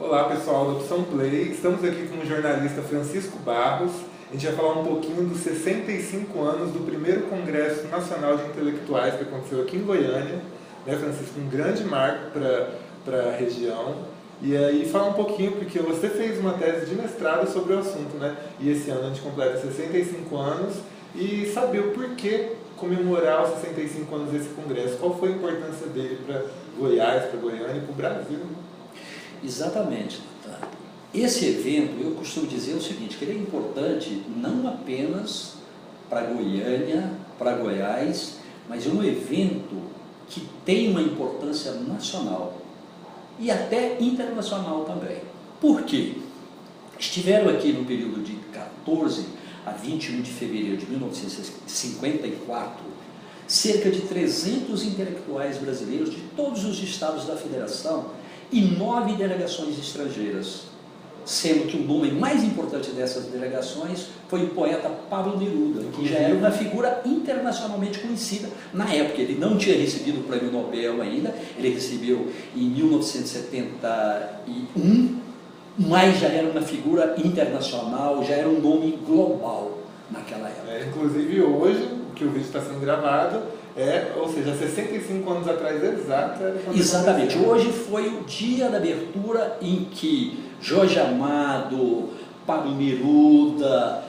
Olá pessoal da Opção Play, estamos aqui com o jornalista Francisco Barros. A gente vai falar um pouquinho dos 65 anos do primeiro Congresso Nacional de Intelectuais que aconteceu aqui em Goiânia, né, Francisco? Um grande marco para a região. E aí falar um pouquinho, porque você fez uma tese de mestrado sobre o assunto, né? E esse ano a gente completa 65 anos e saber o porquê comemorar os 65 anos desse congresso. Qual foi a importância dele para Goiás, para Goiânia e para o Brasil, né? Exatamente. Esse evento, eu costumo dizer o seguinte, que ele é importante não apenas para Goiânia, para Goiás, mas é um evento que tem uma importância nacional e até internacional também. Por quê? Estiveram aqui no período de 14 a 21 de fevereiro de 1954, cerca de 300 intelectuais brasileiros de todos os estados da federação e 9 delegações estrangeiras, sendo que o nome mais importante dessas delegações foi o poeta Pablo Neruda, que já era uma figura internacionalmente conhecida na época. Ele não tinha recebido o Prêmio Nobel ainda, ele recebeu em 1971, mas já era uma figura internacional, já era um nome global naquela época. Inclusive hoje, que o vídeo está sendo gravado, ou seja, 65 anos atrás exato. Exatamente, hoje foi o dia da abertura em que Jorge Amado, Pablo Neruda,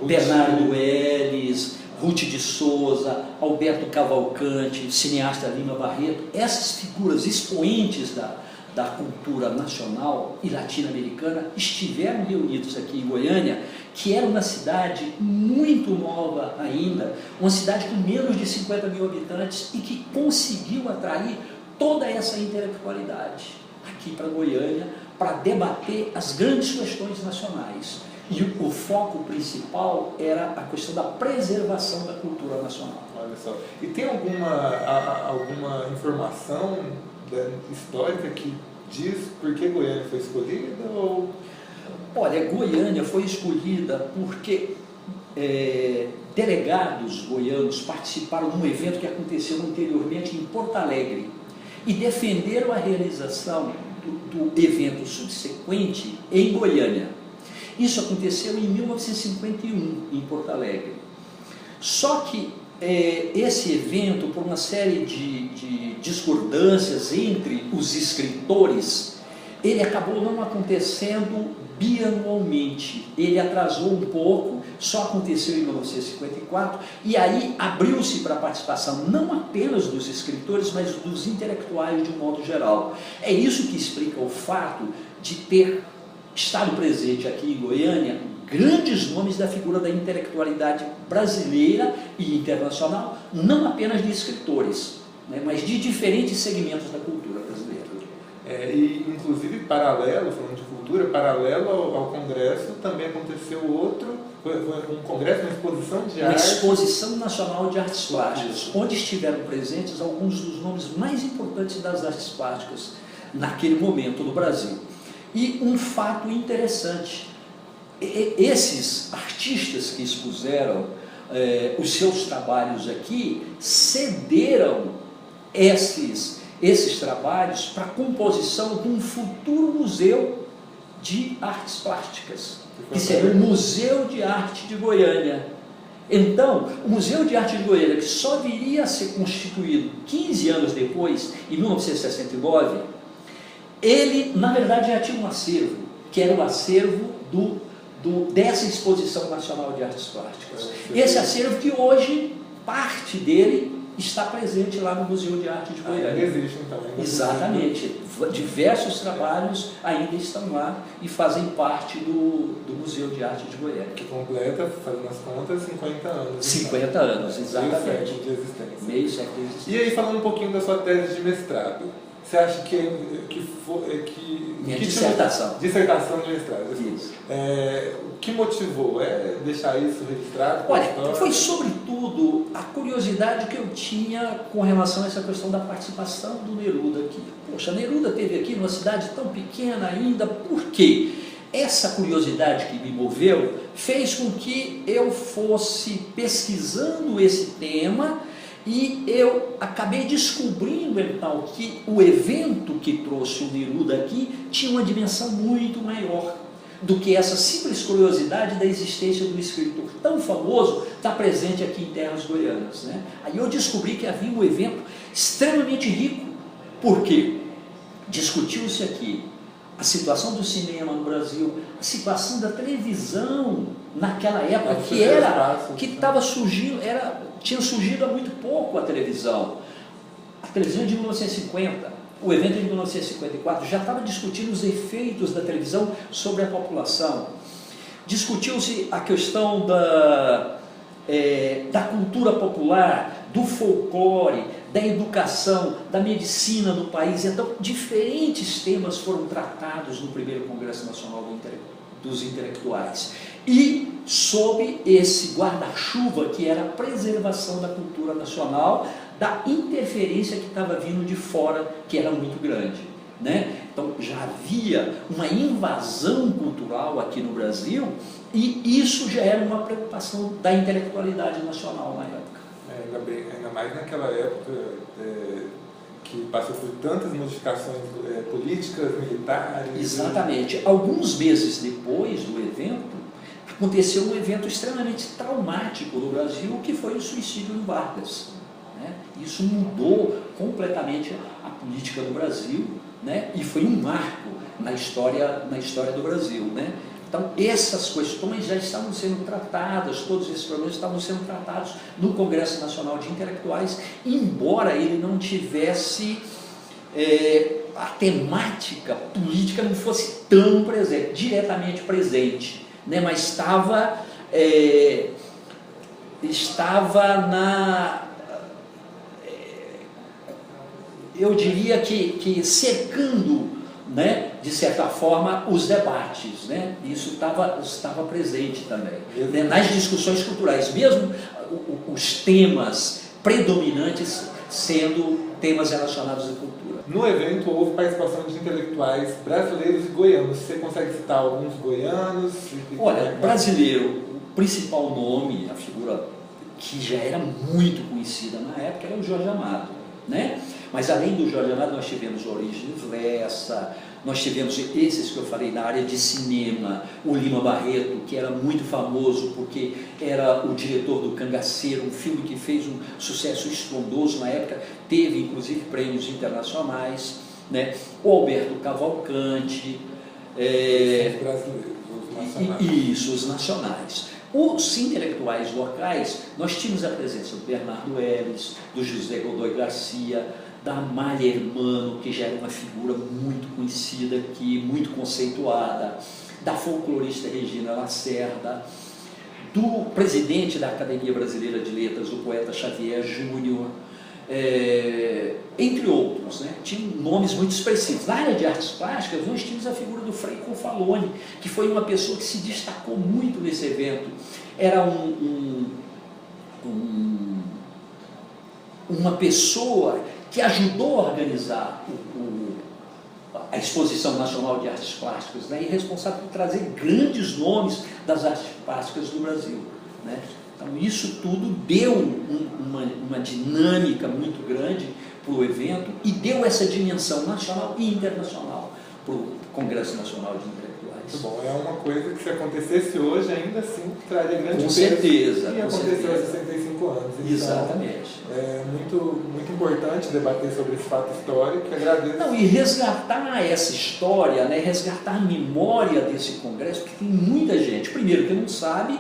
Bernardo Ellis, Ruth de Souza, Alberto Cavalcante, cineasta Lima Barreto, essas figuras expoentes da cultura nacional e latino-americana estiveram reunidos aqui em Goiânia, que era uma cidade muito nova ainda, uma cidade com menos de 50 mil habitantes e que conseguiu atrair toda essa intelectualidade aqui para Goiânia para debater as grandes questões nacionais. E o foco principal era a questão da preservação da cultura nacional. Olha só. E tem alguma informação histórica que diz por que Goiânia foi escolhida? Ou... Olha, Goiânia foi escolhida porque delegados goianos participaram de um evento que aconteceu anteriormente em Porto Alegre e defenderam a realização do evento subsequente em Goiânia. Isso aconteceu em 1951 em Porto Alegre. Só que esse evento, por uma série de discordâncias entre os escritores, ele acabou não acontecendo bianualmente, ele atrasou um pouco, só aconteceu em 1954, e aí abriu-se para a participação não apenas dos escritores, mas dos intelectuais de um modo geral. É isso que explica o fato de ter estado presente aqui em Goiânia grandes nomes da figura da intelectualidade brasileira e internacional, não apenas de escritores, né, mas de diferentes segmentos da cultura brasileira. E inclusive paralelo, falando de cultura, paralelo ao congresso também aconteceu outro, foi um congresso, uma exposição de arte. Uma exposição nacional de artes plásticas, onde estiveram presentes alguns dos nomes mais importantes das artes plásticas naquele momento no Brasil. E um fato interessante, esses artistas que expuseram os seus trabalhos aqui cederam esses trabalhos para a composição de um futuro museu de artes plásticas, que seria o Museu de Arte de Goiânia. Então, o Museu de Arte de Goiânia, que só viria a ser constituído 15 anos depois, em 1969, ele, na verdade, já tinha um acervo, que era o acervo dessa Exposição Nacional de Artes Plásticas. Esse acervo que hoje, parte dele, está presente lá no Museu de Arte de Goiânia. Ainda existe, então. Exatamente. Diversos trabalhos ainda estão lá e fazem parte do Museu de Arte de Goiânia. Que completa, fazendo as contas, 50 anos. 50 anos, exatamente. Meio século de existência. Meio século de existência. E aí, falando um pouquinho da sua tese de mestrado, você acha que Minha dissertação. Dissertação de mestrado. Isso. O que motivou? Deixar isso registrado? Olha, foi sobretudo a curiosidade que eu tinha com relação a essa questão da participação do Neruda aqui. Poxa, Neruda esteve aqui numa cidade tão pequena ainda, por quê? Essa curiosidade que me moveu fez com que eu fosse pesquisando esse tema E eu acabei descobrindo então que o evento que trouxe o Neruda aqui tinha uma dimensão muito maior do que essa simples curiosidade da existência do escritor tão famoso estar presente aqui em terras goianas, né? Aí eu descobri que havia um evento extremamente rico. Por quê? Discutiu-se aqui a situação do cinema no Brasil, a situação da televisão naquela época, que estava surgindo, tinha surgido há muito pouco a televisão. A televisão é de 1950. O evento é de 1954, já estava discutindo os efeitos da televisão sobre a população. Discutiu-se a questão da cultura popular, do folclore, da educação, da medicina no país. Então, diferentes temas foram tratados no primeiro Congresso Nacional dos Intelectuais. E sob esse guarda-chuva que era a preservação da cultura nacional, da interferência que estava vindo de fora, que era muito grande, né? Então já havia uma invasão cultural aqui no Brasil, e isso já era uma preocupação da intelectualidade nacional na época. Ainda mais naquela época que passou por tantas modificações políticas, militares. Exatamente. Alguns meses depois do evento, aconteceu um evento extremamente traumático no Brasil, que foi o suicídio em Vargas. Isso mudou completamente a política do Brasil, né? E foi um marco na história do Brasil, né? Então essas questões já estavam sendo tratadas, todos esses problemas estavam sendo tratados no Congresso Nacional de Intelectuais, embora ele não tivesse a temática política não fosse tão presente, diretamente presente, né? Mas estava na... eu diria que cercando, né, de certa forma, os debates, né? Isso estava presente também, né, nas discussões culturais, mesmo os temas predominantes sendo temas relacionados à cultura. No evento houve participação de intelectuais brasileiros e goianos. Você consegue citar alguns goianos? Olha, brasileiro, o principal nome, a figura que já era muito conhecida na época, era o Jorge Amado, né? Mas além do Jorge Amado, nós tivemos Origens Lessa, nós tivemos esses que eu falei na área de cinema, o Lima Barreto, que era muito famoso porque era o diretor do Cangaceiro, um filme que fez um sucesso estrondoso na época, teve inclusive prêmios internacionais, né? O Alberto Cavalcante, os brasileiros, os nacionais. Isso, os nacionais. Os intelectuais locais, nós tínhamos a presença do Bernardo Ellis, do José Godoy Garcia, da Amália Hermano, que já era uma figura muito conhecida aqui, muito conceituada, da folclorista Regina Lacerda, do presidente da Academia Brasileira de Letras, o poeta Xavier Júnior, entre outros, né? Tinham nomes muito expressivos. Na área de artes plásticas, nós tínhamos a figura do Frei Confalone, que foi uma pessoa que se destacou muito nesse evento. Era uma pessoa que ajudou a organizar a Exposição Nacional de Artes Plásticas, né? E responsável por trazer grandes nomes das artes plásticas do Brasil, né? Então isso tudo deu uma dinâmica muito grande para o evento e deu essa dimensão nacional e internacional para o Congresso Nacional de Intelectuais. Muito bom, é uma coisa que se acontecesse hoje ainda assim traria grande com peso. certeza. E aconteceu há 65 anos. Então, exatamente. É muito importante debater sobre esse fato histórico. Agradeço. Não, e resgatar essa história, né, resgatar a memória desse congresso, porque tem muita gente, primeiro, que não sabe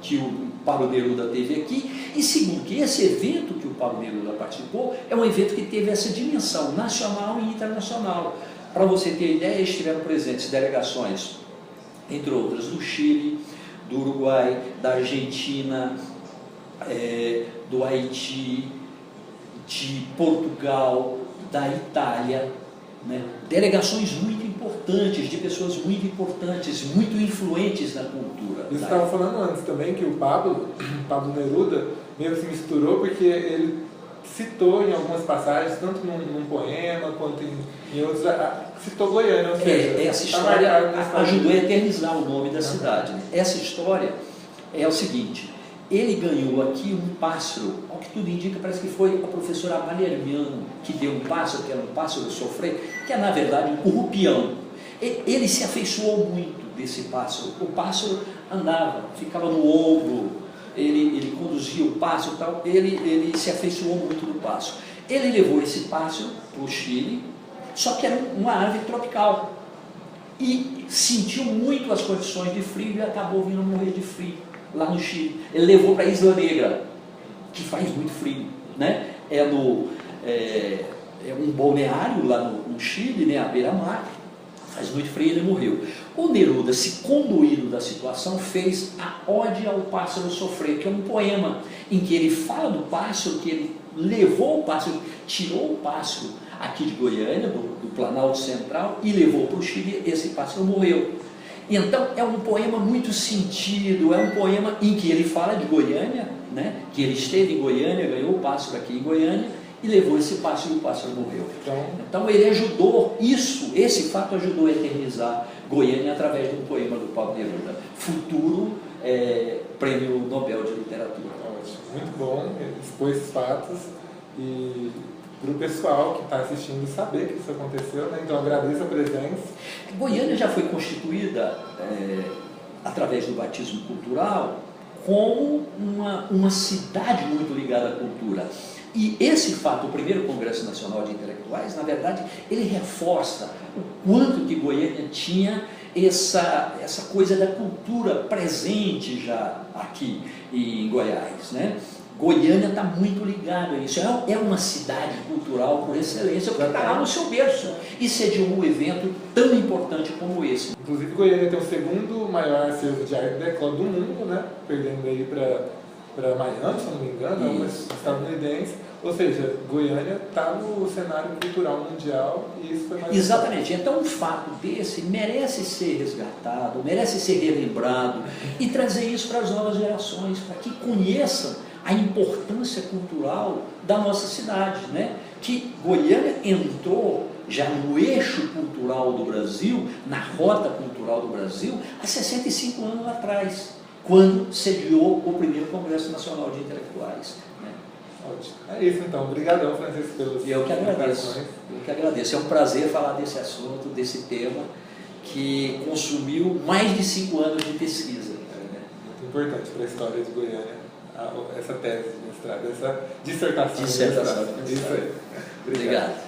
que o Pablo Neruda teve aqui, e segundo, que esse evento que o Pablo Neruda participou é um evento que teve essa dimensão nacional e internacional. Para você ter ideia, estiveram presentes delegações, entre outras, do Chile, do Uruguai, da Argentina, do Haiti, de Portugal, da Itália, né? Delegações muito importantes, de pessoas muito importantes, muito influentes na cultura. Você estava falando antes também que o Pablo Neruda meio que se misturou porque ele citou em algumas passagens, tanto num poema quanto em outros, citou Goiânia. Ou seja, essa história ajudou a eternizar o nome da cidade. Né? Essa história é o seguinte: ele ganhou aqui um pássaro, ao que tudo indica, parece que foi a professora Amália Armiano que deu um pássaro, que era um pássaro sofrê, que é na verdade um currupião. Ele se afeiçoou muito desse pássaro. O pássaro andava, ficava no ombro, ele conduzia o pássaro e tal, ele se afeiçoou muito do pássaro. Ele levou esse pássaro para o Chile, só que era uma árvore tropical. E sentiu muito as condições de frio e acabou vindo morrer de frio lá no Chile. Ele levou para a Isla Negra, que faz muito frio, né? É um balneário lá no Chile, né? À beira-mar, faz muito frio e ele morreu. O Neruda, se conduído da situação, fez a Ode ao Pássaro Sofrer, que é um poema em que ele fala do pássaro, que ele levou o pássaro, tirou o pássaro aqui de Goiânia, do Planalto Central, e levou para o Chile. Esse pássaro morreu. Então é um poema muito sentido, é um poema em que ele fala de Goiânia, né? Que ele esteve em Goiânia, ganhou o pássaro aqui em Goiânia e levou esse pássaro e o pássaro morreu. Então ele ajudou, esse fato ajudou a eternizar Goiânia através de um poema do Pablo Neruda, futuro Prêmio Nobel de Literatura. Ótimo, muito bom expor esses fatos e para o pessoal que está assistindo saber que isso aconteceu, né? Então agradeço a presença. Goiânia já foi constituída, através do batismo cultural, como uma cidade muito ligada à cultura. E esse fato, o primeiro Congresso Nacional de Intelectuais, na verdade, ele reforça o quanto que Goiânia tinha essa coisa da cultura presente já aqui em Goiás, né? Goiânia está muito ligado a isso, é uma cidade cultural por excelência, porque está lá no seu berço e sediou um evento tão importante como esse. Inclusive Goiânia tem o segundo maior acervo de arte década do mundo, né? Perdendo aí para Miami, se não me engano, é uma estadunidense. Ou seja, Goiânia está no cenário cultural mundial e isso foi mais... Exatamente. Então um fato desse merece ser resgatado, merece ser relembrado e trazer isso para as novas gerações, para que conheçam a importância cultural da nossa cidade, né? Que Goiânia entrou já no eixo cultural do Brasil, na rota cultural do Brasil, há 65 anos atrás, quando sediou o primeiro Congresso Nacional de Intelectuais. Né? Ótimo. É isso então. Obrigadão, Francisco, pelas Eu que agradeço. Eu que agradeço. É um prazer falar desse assunto, desse tema, que consumiu mais de 5 anos de pesquisa. Muito importante para a história de Goiânia. Essa tese de mestrado, essa dissertação. Dissertação de mestrado. Isso aí. Obrigado.